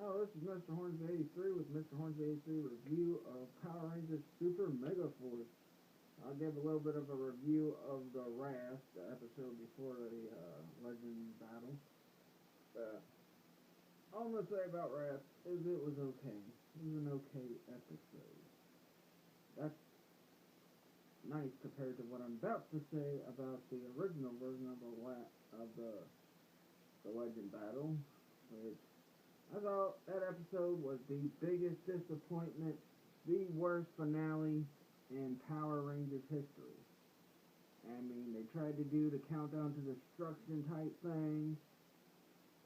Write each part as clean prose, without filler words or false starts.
Oh, this is Mr. Hornsby83 with Mr. Hornsby83 review of Power Rangers Super Mega Force. I'll give a little bit of a review of the Wrath, the episode before the Legend battle. All I'm going to say about Wrath is it was okay. It was an okay episode. That's nice compared to what I'm about to say about the original version of the Legend battle, which I thought that episode was the biggest disappointment, the worst finale in Power Rangers history. I mean, they tried to do the countdown to destruction type thing.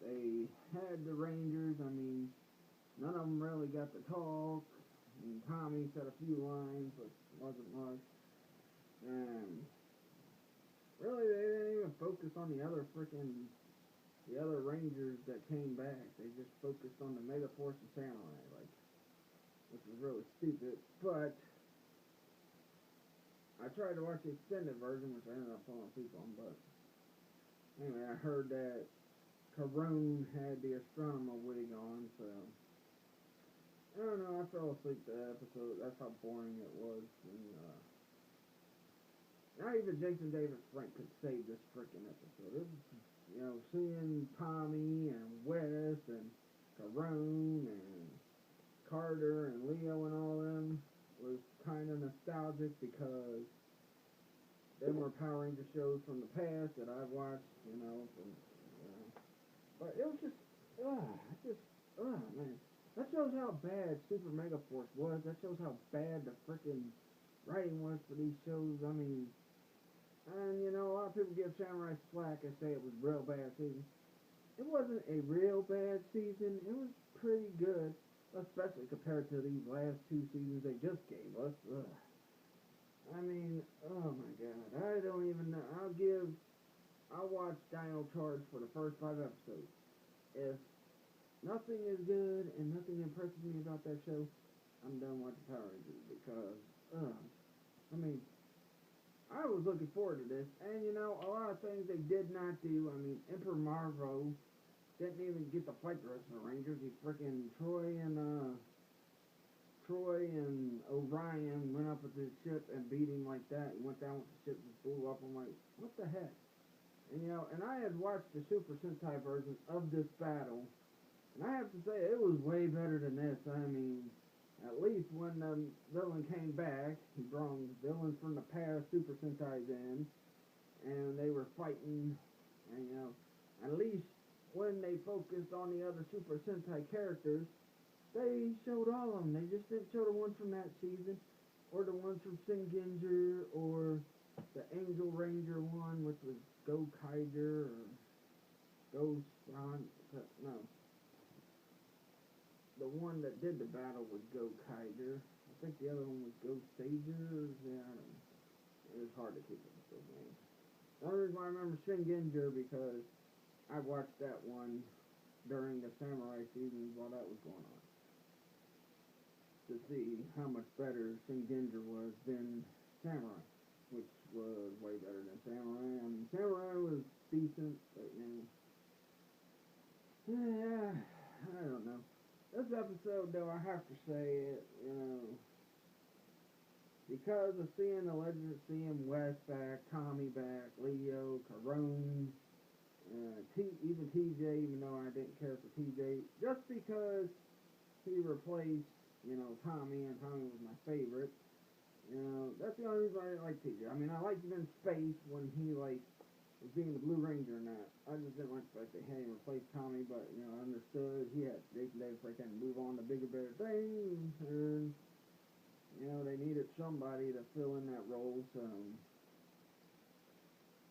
They had the Rangers. I mean, none of them really got to talk. I mean, Tommy said a few lines, but wasn't much. And really, they didn't even focus on the other Rangers that came back. They just focused on the Mega Force and Samurai, which was really stupid. But I tried to watch the extended version, which I ended up falling asleep on. But anyway, I heard that Karun had the astronomer wig on, so I don't know. I fell asleep that episode. That's how boring it was. And not even Jason David Frank could save this freaking episode. It was, seeing Tommy and Wes and Karun and Carter and Leo and all them was kind of nostalgic because them were Power Ranger shows from the past that I've watched, but it was man. That shows how bad Super Mega Force was. That shows how bad the freaking writing was for these shows. I mean, and a lot of people give Samurai slack and say it was a real bad season. It wasn't a real bad season. It was pretty good, especially compared to these last two seasons they just gave us. Ugh. I mean, oh my god, I don't even know. I'll watch Dino Charge for the first 5 episodes. If nothing is good and nothing impresses me about that show, I'm done watching Power Rangers because, I mean, I was looking forward to this, and a lot of things they did not do. I mean, Emperor Marvo didn't even get to fight the rest of the Rangers. He freaking Troy and Orion went up with his ship and beat him like that. He went down with the ship and blew up. I'm like, what the heck? And I had watched the Super Sentai version of this battle, and I have to say, it was way better than this. I mean, at least when the villain came back, he brought villains from the past Super Sentais in, and they were fighting, and at least when they focused on the other Super Sentai characters, they showed all of them. They just didn't show the ones from that season, or the ones from Singinger, or the Angel Ranger one, which was Go Kaiser, or Ghost Ron, no. The one that did the battle was Go Kaiser. I think the other one was Go Sager. Yeah, I don't know. It was hard to keep up with those names. The only reason why I remember Shinginger because I watched that one during the Samurai seasons while that was going on to see how much better Shinginger was than Samurai, which was way better than Samurai. I mean, Samurai was decent, but yeah, I don't know. This episode, though, I have to say it, because of seeing the Legends, seeing Wes back, Tommy back, Leo, Karun, even TJ, even though I didn't care for TJ, just because he replaced, Tommy, and Tommy was my favorite. That's the only reason I didn't like TJ. I mean, I liked him in space when he, was being the Blue Ranger and that. I just didn't like the fact they had him replace Tommy, but, I understood he had, they freaking move on to bigger, better things, and, they needed somebody to fill in that role, so.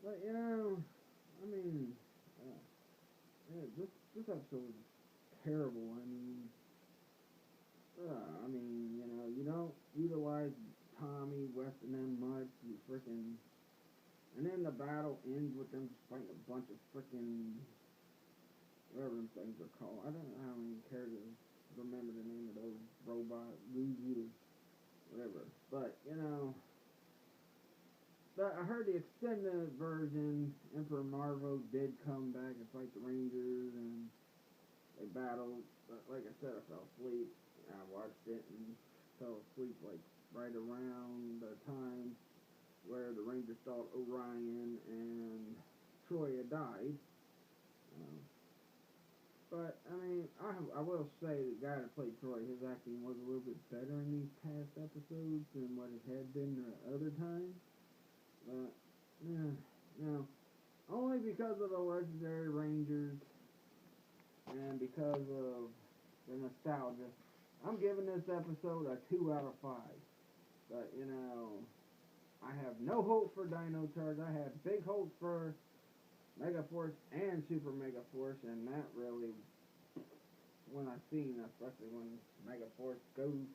But, I mean, this episode was terrible. I mean, you don't utilize Tommy, West, and them much. You freaking, and then the battle ends with them just fighting a bunch of freaking whatever them things are called. I don't even care to remember the name of those robots, whatever. But but I heard the extended version. Emperor Marvo did come back and fight the Rangers, and they battled. But like I said, I fell asleep. I watched it and fell asleep like right around the time where the Rangers thought Orion and Troy had died. Um, but I mean, I will say the guy that played Troy, his acting was a little bit better in these past episodes than what it had been the other times. But yeah, you know, only because of the legendary Rangers and because of the nostalgia, I'm giving this episode a 2 out of 5. But you know, I have no hope for Dino Charge. I have big hopes for Megaforce and Super Megaforce, and that really, when I seen, especially when Megaforce goes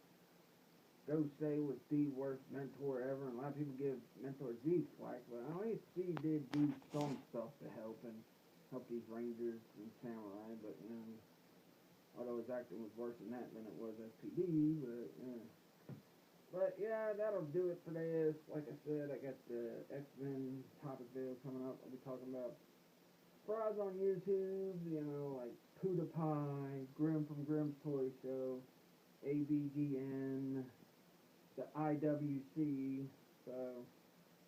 stay with the worst mentor ever, and a lot of people give Mentor Z slack, but at least he did do some stuff to help these Rangers and Samurai, but you know, although his acting was worse than that than it was SPD, but yeah. But yeah, that'll do it for this. Like I said, I got the X-Men topic video coming up. I'll be talking about fries on YouTube, you know, like PewDiePie, Grim from Grimm's Toy Show, ABGN, the IWC. So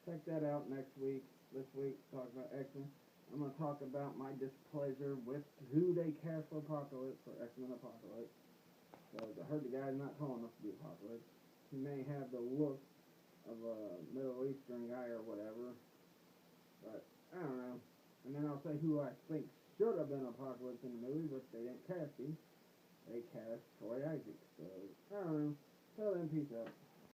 check that out next week. This week, talk about X-Men. I'm going to talk about my displeasure with who they cast for Apocalypse, for X-Men Apocalypse. So I heard the guy's not tall enough to be Apocalypse. He may have the look of a Middle Eastern guy or whatever, but I don't know. And then I'll say who I think should have been Apocalypse in the movie, but they didn't cast him. They cast Troy Isaac. So I don't know. Till then, peace out.